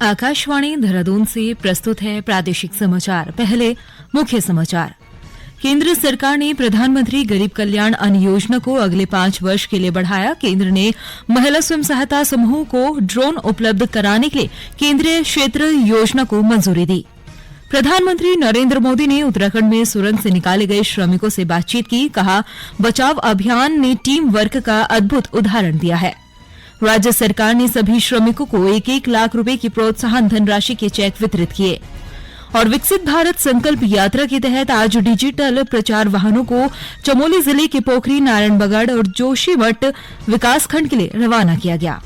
आकाशवाणी देहरादून से प्रस्तुत है प्रादेशिक समाचार। पहले मुख्य समाचार। केंद्र सरकार ने प्रधानमंत्री गरीब कल्याण अन्न योजना को अगले 5 वर्ष के लिए बढ़ाया। केंद्र ने महिला स्वयं सहायता समूहों को ड्रोन उपलब्ध कराने के लिए केंद्रीय क्षेत्र योजना को मंजूरी दी। प्रधानमंत्री नरेंद्र मोदी ने उत्तराखंड में सुरंग से निकाले गए श्रमिकों से बातचीत की। कहा, बचाव अभियान ने टीम वर्क का अद्भुत उदाहरण दिया है। राज्य सरकार ने सभी श्रमिकों को 1-1 लाख रुपए की प्रोत्साहन धनराशि के चेक वितरित किए। और विकसित भारत संकल्प यात्रा के तहत आज डिजिटल प्रचार वाहनों को चमोली जिले के पोखरी, नारायणबगड़ और जोशीमठ विकासखंड के लिए रवाना किया गया।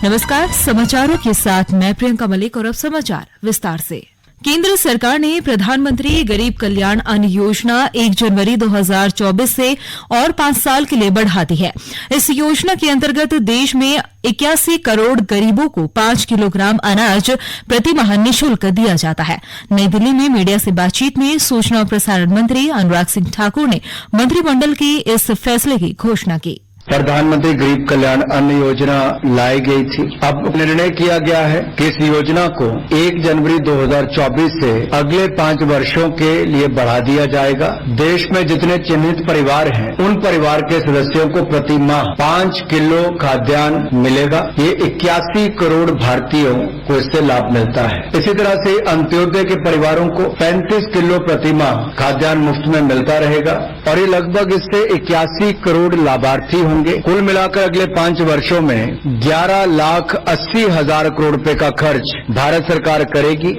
नमस्कार, समाचारों के साथ मैं प्रियंका मलिक और अब समाचार विस्तार से। केंद्र सरकार ने प्रधानमंत्री गरीब कल्याण अन्न योजना 1 जनवरी 2024 से और 5 साल के लिए बढ़ा दी है। इस योजना के अंतर्गत देश में 81 करोड़ गरीबों को 5 किलोग्राम अनाज प्रति माह निःशुल्क दिया जाता है। नई दिल्ली में मीडिया से बातचीत में सूचना और प्रसारण मंत्री अनुराग सिंह ठाकुर ने मंत्रिमंडल के इस फैसले की घोषणा की। प्रधानमंत्री गरीब कल्याण अन्न योजना लाई गई थी। अब निर्णय किया गया है कि इस योजना को 1 जनवरी 2024 से अगले 5 वर्षों के लिए बढ़ा दिया जाएगा। देश में जितने चिन्हित परिवार हैं, उन परिवार के सदस्यों को प्रति माह 5 किलो खाद्यान्न मिलेगा। ये 81 करोड़ भारतीयों को इससे लाभ मिलता है। इसी तरह से अंत्योदय के परिवारों को 35 किलो प्रति माह खाद्यान्न मुफ्त में मिलता रहेगा और ये लगभग इससे 81 करोड़ लाभार्थी होंगे। कुल मिलाकर अगले 5 वर्षों में 11,80,000 करोड़ रुपए का खर्च भारत सरकार करेगी।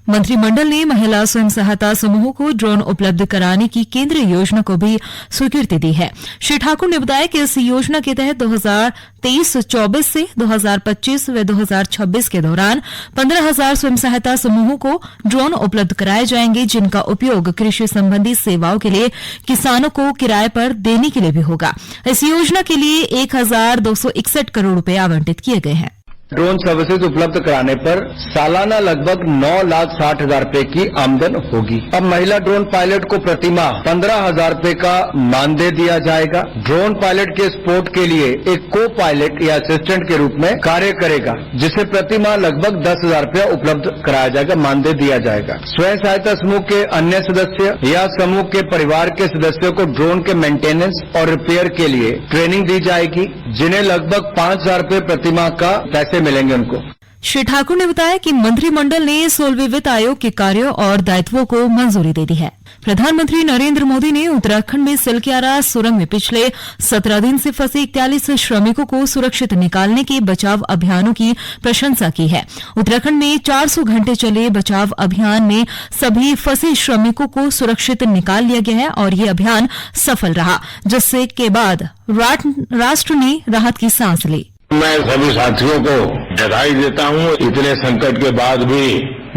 मंत्रिमंडल ने महिला स्वयं सहायता समूहों को ड्रोन उपलब्ध कराने की केंद्रीय योजना को भी स्वीकृति दी है। श्री ठाकुर ने बताया कि इस योजना के तहत 2023-24 से 2025 व 2026 के दौरान 15,000 स्वयं सहायता समूहों को ड्रोन उपलब्ध कराए जाएंगे, जिनका उपयोग कृषि संबंधी सेवाओं के लिए किसानों को किराए पर देने के लिए भी होगा। इस योजना के लिए 1,261 करोड़ रुपए आवंटित किए गए हैं। ड्रोन सर्विसेज उपलब्ध कराने पर सालाना लगभग 9,60,000 रुपए की आमदन होगी। अब महिला ड्रोन पायलट को प्रति माह 15,000 रुपए का मानदेय दिया जाएगा। ड्रोन पायलट के स्पोर्ट के लिए एक को पायलट या असिस्टेंट के रूप में कार्य करेगा, जिसे प्रति माह लगभग 10,000 रुपया उपलब्ध कराया जाएगा, मानदेय दिया जाएगा। स्वयं सहायता समूह के अन्य सदस्य या समूह के परिवार के सदस्यों को ड्रोन के मेंटेनेंस और रिपेयर के लिए ट्रेनिंग दी जाएगी, जिन्हें लगभग 5,000 रुपए प्रति माह का पैसे मिलेंगे उनको। श्री ठाकुर ने बताया कि मंत्रिमंडल ने 16वें वित्त आयोग के कार्यों और दायित्वों को मंजूरी दे दी है। प्रधानमंत्री नरेंद्र मोदी ने उत्तराखंड में सिलक्यारा सुरंग में पिछले 17 दिन से फंसे 41 श्रमिकों को सुरक्षित निकालने के बचाव अभियानों की प्रशंसा की है। उत्तराखंड में 400 घंटे चले बचाव अभियान में सभी फंसे श्रमिकों को सुरक्षित निकाल लिया गया है और ये अभियान सफल रहा, जिससे के बाद राष्ट्र ने राहत की सांस ली। मैं सभी साथियों को बधाई देता हूं। इतने संकट के बाद भी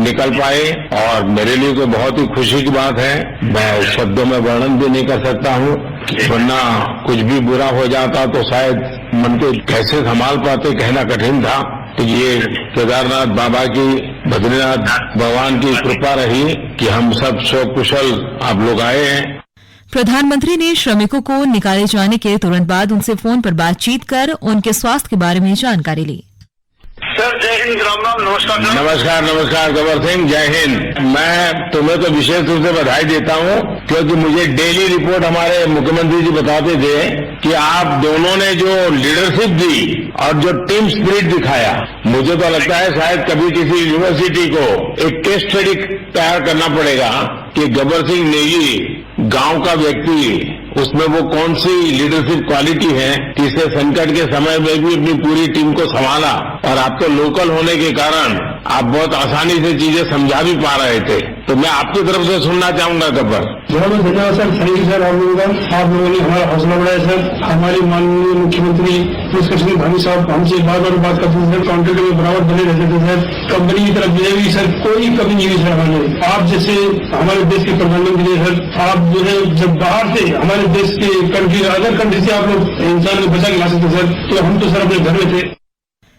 निकल पाए और मेरे लिए तो बहुत ही खुशी की बात है। मैं शब्दों में वर्णन भी नहीं कर सकता हूं, वरना कुछ भी बुरा हो जाता तो शायद मन को कैसे संभाल पाते कहना कठिन था। तो ये केदारनाथ बाबा की, बद्रीनाथ भगवान की कृपा रही कि हम सब सकुशल आप लोग आए हैं। प्रधानमंत्री ने श्रमिकों को निकाले जाने के तुरंत बाद उनसे फोन पर बातचीत कर उनके स्वास्थ्य के बारे में जानकारी ली। सर जय हिंद, राम राम, नमस्कार। नमस्कार गबर सिंह, जय हिंद। मैं तुम्हें तो विशेष रूप से बधाई देता हूँ, क्योंकि मुझे डेली रिपोर्ट हमारे मुख्यमंत्री जी बताते थे कि आप दोनों ने जो लीडरशिप दी और जो टीम स्पिरिट दिखाया, मुझे तो लगता है शायद कभी किसी यूनिवर्सिटी को एक केस स्टडी तैयार करना पड़ेगा कि गबर सिंह नेगी गांव का व्यक्ति, उसमें वो कौन सी लीडरशिप क्वालिटी है कि इससे संकट के समय में भी अपनी पूरी टीम को संभाला। और आप तो लोकल होने के कारण आप बहुत आसानी से चीजें समझा भी पा रहे थे। तो मैं आपकी तरफ से सुनना चाहूंगा गब्बर। बहुत बहुत धन्यवाद सर, थैंक यू सर। आप लोगों ने हमारा हौसला बढ़ाया सर। हमारे माननीय मुख्यमंत्री पुष्कर भाभी साहब हमसे बार बात करते थे सर, काउंटर में बराबर बने रहते थे सर। कंपनी की तरफ भी सर कोई कमी नहीं हुई सर हमारे। आप जैसे हमारे देश के प्रधानमंत्री सर, आप जो है जब बाहर से हमारे देश के कंट्री, अदर कंट्री से आप लोग इंसान को बचा के ला सकते सर, तो हम तो सर अपने घर में थे।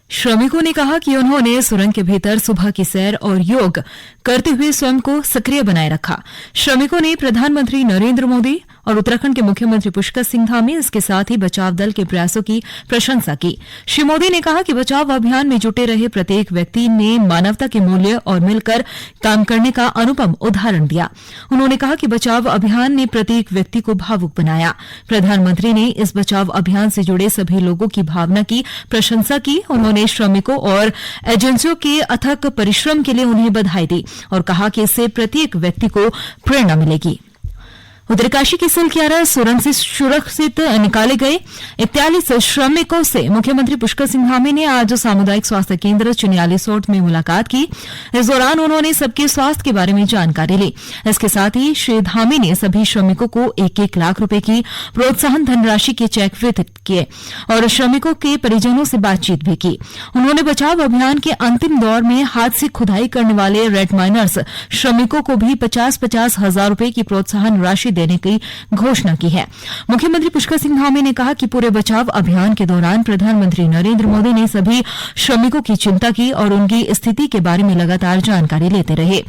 श्रमिकों ने कहा कि उन्होंने सुरंग के भीतर सुबह की सैर और योग करते हुए स्वयं को सक्रिय बनाए रखा। श्रमिकों ने प्रधानमंत्री नरेंद्र मोदी और उत्तराखंड के मुख्यमंत्री पुष्कर सिंह धामी इसके साथ ही बचाव दल के प्रयासों की प्रशंसा की। श्री मोदी ने कहा कि बचाव अभियान में जुटे रहे प्रत्येक व्यक्ति ने मानवता के मूल्य और मिलकर काम करने का अनुपम उदाहरण दिया। उन्होंने कहा कि बचाव अभियान ने प्रत्येक व्यक्ति को भावुक बनाया। प्रधानमंत्री ने इस बचाव अभियान से जुड़े सभी लोगों की भावना की प्रशंसा की। उन्होंने श्रमिकों और एजेंसियों के अथक परिश्रम के लिए उन्हें बधाई दी और कहा कि इससे प्रत्येक व्यक्ति को प्रेरणा मिलेगी। उत्तरकाशी की सिलक्यारा सुरंग से सुरक्षित निकाले गए 41 श्रमिकों से मुख्यमंत्री पुष्कर सिंह धामी ने आज सामुदायिक स्वास्थ्य केंद्र चिन्यालीसोट में मुलाकात की। इस दौरान उन्होंने सबके स्वास्थ्य के बारे में जानकारी ली। इसके साथ ही श्री धामी ने सभी श्रमिकों को 1-1 लाख रुपए की प्रोत्साहन धनराशि के चेक वितरित किए और श्रमिकों के परिजनों से बातचीत भी की। उन्होंने बचाव अभियान के अंतिम दौर में हाथ से खुदाई करने वाले रेड माइनर्स श्रमिकों को भी 50-50 हजार रुपए की प्रोत्साहन राशि देने की घोषणा की है। मुख्यमंत्री पुष्कर सिंह धामी ने कहा कि पूरे बचाव अभियान के दौरान प्रधानमंत्री नरेंद्र मोदी ने सभी श्रमिकों की चिंता की और उनकी स्थिति के बारे में लगातार जानकारी लेते रहे।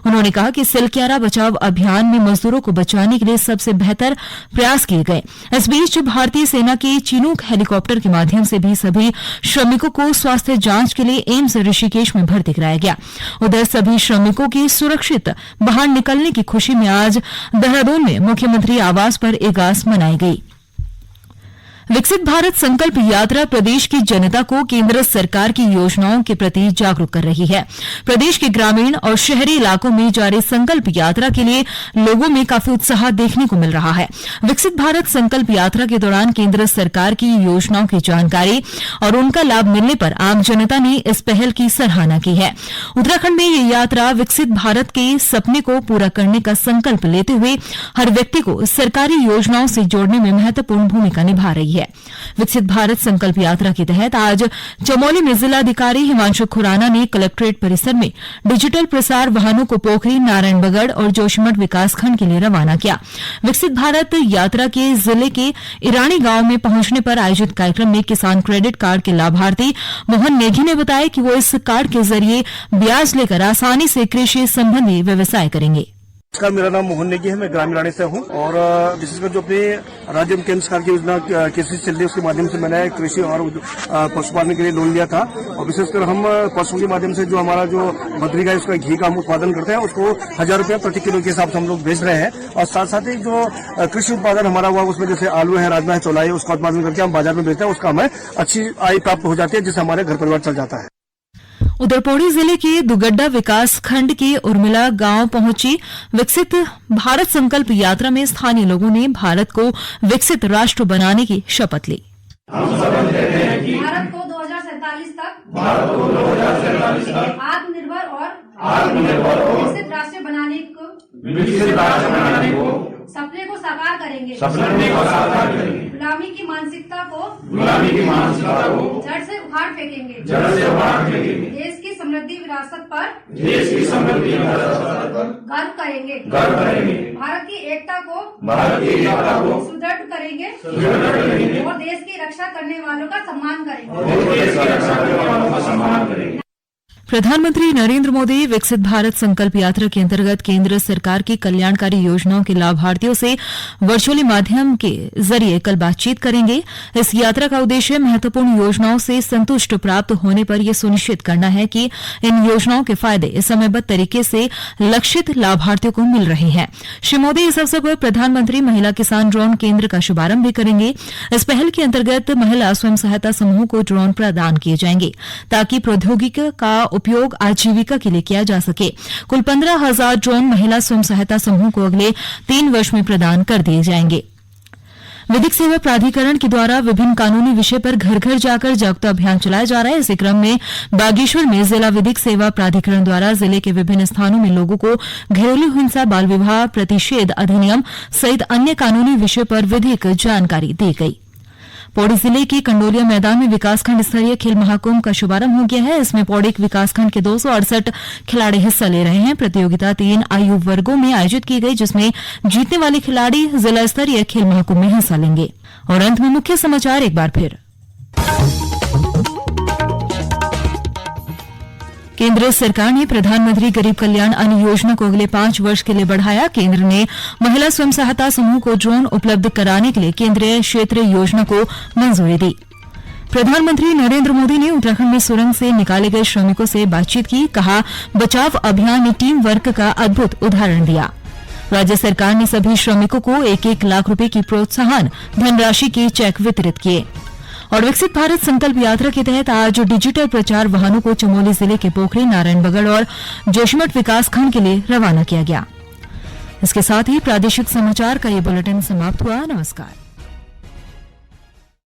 उन्होंने कहा कि सिलक्यारा बचाव अभियान में मजदूरों को बचाने के लिए सबसे बेहतर प्रयास किए गए। इस बीच भारतीय सेना के चिनूक हेलीकॉप्टर के माध्यम से भी सभी श्रमिकों को स्वास्थ्य जांच के लिए एम्स ऋषिकेश में भर्ती कराया गया। उधर सभी श्रमिकों के सुरक्षित बाहर निकलने की खुशी में आज देहरादून में मुख्यमंत्री आवास पर इगास मनाई गई। विकसित भारत संकल्प यात्रा प्रदेश की जनता को केंद्र सरकार की योजनाओं के प्रति जागरूक कर रही है। प्रदेश के ग्रामीण और शहरी इलाकों में जारी संकल्प यात्रा के लिए लोगों में काफी उत्साह देखने को मिल रहा है। विकसित भारत संकल्प यात्रा के दौरान केंद्र सरकार की योजनाओं की जानकारी और उनका लाभ मिलने पर आम जनता ने इस पहल की सराहना की है। उत्तराखंड में यह यात्रा विकसित भारत के सपने को पूरा करने का संकल्प लेते हुए हर व्यक्ति को सरकारी योजनाओं से जोड़ने में महत्वपूर्ण भूमिका निभा रही है। विकसित भारत संकल्प यात्रा के तहत आज चमोली में जिलाधिकारी हिमांशु खुराना ने कलेक्ट्रेट परिसर में डिजिटल प्रसार वाहनों को पोखरी, नारायणबगड़ और जोशीमठ विकासखंड के लिए रवाना किया। विकसित भारत यात्रा के जिले के ईरानी गांव में पहुंचने पर आयोजित कार्यक्रम में किसान क्रेडिट कार्ड के लाभार्थी मोहन नेगी ने बताया कि वो इस कार्ड के जरिए ब्याज लेकर आसानी से कृषि संबंधी व्यवसाय करेंगे। नमस्कार, मेरा नाम मोहन नेगी है। मैं ग्रामीण रानी से हूँ और विशेषकर जो अपनी राज्य में केंद्र सरकार की योजना कृषि चल रही है उसके माध्यम से मैंने कृषि और पशुपालन के लिए लोन लिया था और विशेषकर हम पशुओं के माध्यम से जो हमारा जो बकरी का उसका घी का हम उत्पादन करते हैं उसको 1000 रुपया प्रति किलो के हिसाब से हम लोग बेच रहे हैं और साथ साथ ही जो कृषि उत्पादन हमारा हुआ उसमें जैसे आलू है, राजमा है, चौलाई है, उसका उत्पादन करके हम बाजार में बेचते हैं। उसका हमें अच्छी आय प्राप्त हो जाती है जिससे हमारे घर परिवार चल जाता है। उधर पौड़ी जिले के दुगड्डा विकास खंड के उर्मिला गांव पहुंची विकसित भारत संकल्प यात्रा में स्थानीय लोगों ने भारत को विकसित राष्ट्र बनाने की शपथ ली। हम शपथ लेते हैं कि भारत को 2047 तक आत्मनिर्भर और विकसित राष्ट्र बनाने को सपने को साकार करेंगे। गुलामी की मानसिकता को जड़ से उखाड़ फेंकेंगे। देश की समृद्धि विरासत पर गर्व करेंगे। भारत की एकता को सुदृढ़ करेंगे और देश की रक्षा करने वालों का सम्मान करेंगे। प्रधानमंत्री नरेंद्र मोदी विकसित भारत संकल्प यात्रा के अंतर्गत केंद्र सरकार की कल्याणकारी योजनाओं के लाभार्थियों से वर्चुअली माध्यम के जरिए कल बातचीत करेंगे। इस यात्रा का उद्देश्य महत्वपूर्ण योजनाओं से संतुष्ट प्राप्त होने पर यह सुनिश्चित करना है कि इन योजनाओं के फायदे समयबद्ध तरीके से लक्षित लाभार्थियों को मिल रहे हैं। श्री मोदी इस अवसर पर प्रधानमंत्री महिला किसान ड्रोन केंद्र का शुभारंभ भी करेंगे। इस पहल के अंतर्गत महिला स्वयं सहायता समूह को ड्रोन प्रदान किए जाएंगे ताकि प्रौद्योगिकी का उपयोग आजीविका के लिए किया जा सके। कुल 15,000 ड्रोन महिला स्वयं सहायता समूह को अगले 3 वर्ष में प्रदान कर दिए जाएंगे। विधिक सेवा प्राधिकरण के द्वारा विभिन्न कानूनी विषय पर घर घर जाकर जागरूकता अभियान चलाया जा रहा है। इसी क्रम में बागेश्वर में जिला विधिक सेवा प्राधिकरण द्वारा जिले के विभिन्न स्थानों में लोगों को घरेलू हिंसा, बाल विवाह प्रतिषेध अधिनियम सहित अन्य कानूनी विषय पर विधिक जानकारी दी गई। पौड़ी जिले के कंडोलिया मैदान में विकासखंड स्तरीय खेल महाकुंभ का शुभारंभ हो गया है। इसमें पौड़ी विकासखंड के 268 खिलाड़ी हिस्सा ले रहे हैं। प्रतियोगिता 3 आयु वर्गों में आयोजित की गई जिसमें जीतने वाले खिलाड़ी जिला स्तरीय खेल महाकुंभ में हिस्सा लेंगे। और अंत में मुख्य समाचार एक बार फिर। केंद्र सरकार ने प्रधानमंत्री गरीब कल्याण अन्न योजना को अगले 5 वर्ष के लिए बढ़ाया। केंद्र ने महिला स्वयं सहायता समूह को ड्रोन उपलब्ध कराने के लिए केंद्रीय क्षेत्र योजना को मंजूरी दी। प्रधानमंत्री नरेंद्र मोदी ने उत्तराखंड में सुरंग से निकाले गए श्रमिकों से बातचीत की। कहा, बचाव अभियान ने टीम वर्क का अद्भुत उदाहरण दिया। राज्य सरकार ने सभी श्रमिकों को 1-1 लाख रुपए की प्रोत्साहन धनराशि के चेक वितरित किए। और विकसित भारत संकल्प यात्रा के तहत आज डिजिटल प्रचार वाहनों को चमोली जिले के पोखरी, नारायणबगड़ और जोशीमठ विकासखंड के लिए रवाना किया गया। इसके साथ ही प्रादेशिक समाचार का ये बुलेटिन समाप्त हुआ। नमस्कार।